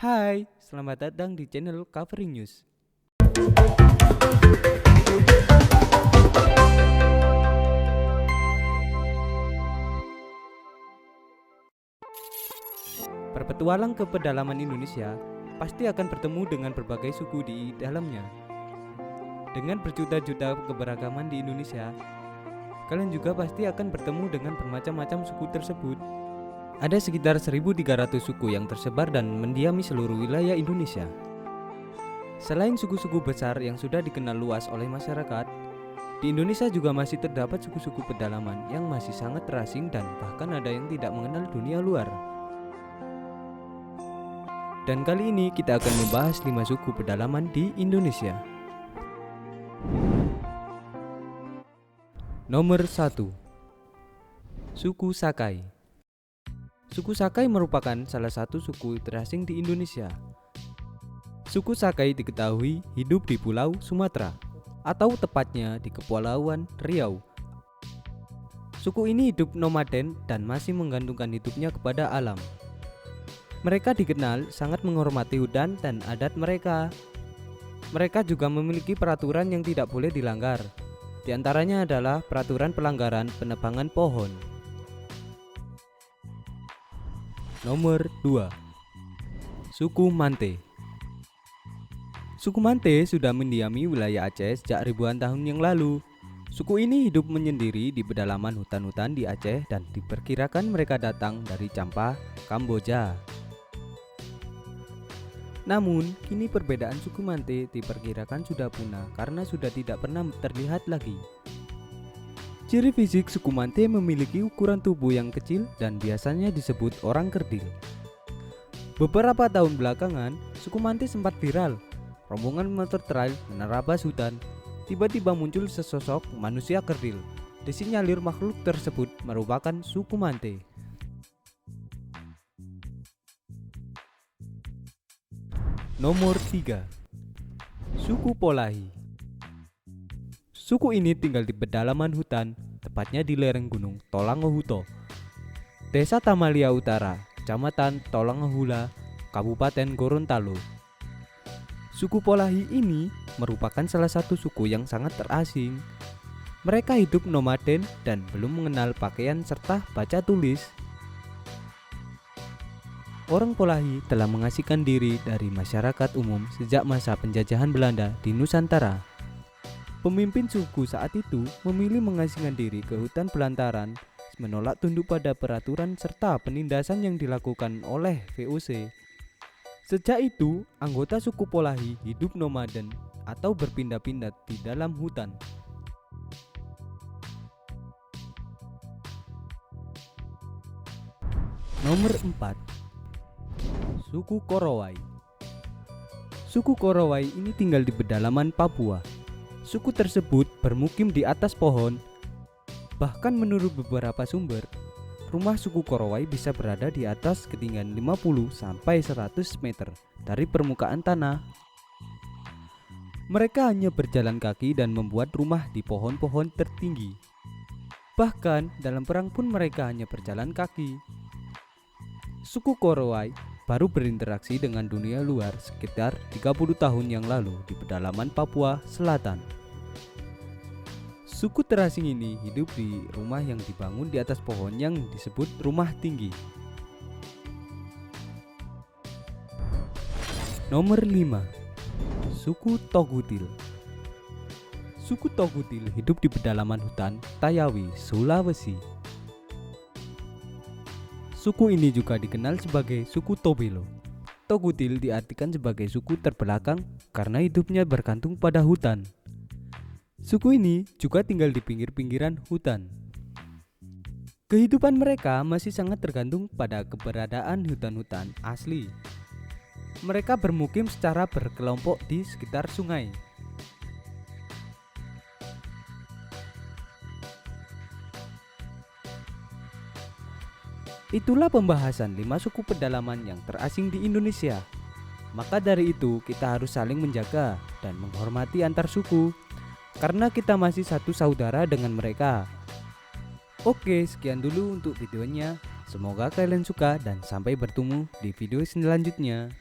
Hai, selamat datang di channel Covering News. Berpetualang ke pedalaman Indonesia, pasti akan bertemu dengan berbagai suku di dalamnya. Dengan berjuta-juta keberagaman di Indonesia, kalian juga pasti akan bertemu dengan bermacam-macam suku tersebut. Ada sekitar 1.300 suku yang tersebar dan mendiami seluruh wilayah Indonesia. Selain suku-suku besar yang sudah dikenal luas oleh masyarakat, di Indonesia juga masih terdapat suku-suku pedalaman yang masih sangat terasing dan bahkan ada yang tidak mengenal dunia luar. Dan kali ini kita akan membahas 5 suku pedalaman di Indonesia. Nomor 1. Suku Sakai. Suku Sakai merupakan salah satu suku terasing di Indonesia. Suku Sakai diketahui hidup di Pulau Sumatera, atau tepatnya di Kepulauan Riau. Suku ini hidup nomaden dan masih menggantungkan hidupnya kepada alam. Mereka dikenal sangat menghormati hutan dan adat mereka. Mereka juga memiliki peraturan yang tidak boleh dilanggar. Di antaranya adalah peraturan pelanggaran penebangan pohon. Nomor 2. Suku Mante. Suku Mante sudah mendiami wilayah Aceh sejak ribuan tahun yang lalu. Suku ini hidup menyendiri di pedalaman hutan-hutan di Aceh dan diperkirakan mereka datang dari Champa, Kamboja. Namun, kini perbedaan suku Mante diperkirakan sudah punah karena sudah tidak pernah terlihat lagi. Ciri fisik suku Mante memiliki ukuran tubuh yang kecil dan biasanya disebut orang kerdil. Beberapa tahun belakangan, suku Mante sempat viral. Rombongan motor trail menerabas hutan. Tiba-tiba muncul sesosok manusia kerdil. Disinyalir makhluk tersebut merupakan suku Mante. Nomor 3. Suku Polahi. Suku ini tinggal di pedalaman hutan, tepatnya di lereng gunung Tolangohuto, Desa Tamalia Utara, Kecamatan Tolangohula, Kabupaten Gorontalo. Suku Polahi ini merupakan salah satu suku yang sangat terasing. Mereka hidup nomaden dan belum mengenal pakaian serta baca tulis. Orang Polahi telah mengasingkan diri dari masyarakat umum sejak masa penjajahan Belanda di Nusantara. Pemimpin suku saat itu memilih mengasingkan diri ke hutan belantaran, menolak tunduk pada peraturan serta penindasan yang dilakukan oleh VOC. Sejak itu, anggota suku Polahi hidup nomaden atau berpindah-pindah di dalam hutan. Nomor 4. Suku Korowai. Suku Korowai ini tinggal di pedalaman Papua. Suku tersebut bermukim di atas pohon. Bahkan menurut beberapa sumber, rumah suku Korowai bisa berada di atas ketinggian 50 sampai 100 meter dari permukaan tanah. Mereka hanya berjalan kaki dan membuat rumah di pohon-pohon tertinggi. Bahkan dalam perang pun mereka hanya berjalan kaki. Suku Korowai baru berinteraksi dengan dunia luar sekitar 30 tahun yang lalu di pedalaman Papua Selatan. Suku terasing ini hidup di rumah yang dibangun di atas pohon yang disebut rumah tinggi. Nomor 5. Suku Togutil. Suku Togutil hidup di pedalaman hutan Tayawi, Sulawesi. Suku ini juga dikenal sebagai suku Tobelo. Togutil diartikan sebagai suku terbelakang karena hidupnya bergantung pada hutan. Suku ini juga tinggal di pinggir-pinggiran hutan. Kehidupan mereka masih sangat tergantung pada keberadaan hutan-hutan asli. Mereka bermukim secara berkelompok di sekitar sungai. Itulah pembahasan 5 suku pedalaman yang terasing di Indonesia. Maka dari itu kita harus saling menjaga dan menghormati antar suku, karena kita masih satu saudara dengan mereka. Oke, sekian dulu untuk videonya. Semoga kalian suka dan sampai bertemu di video selanjutnya.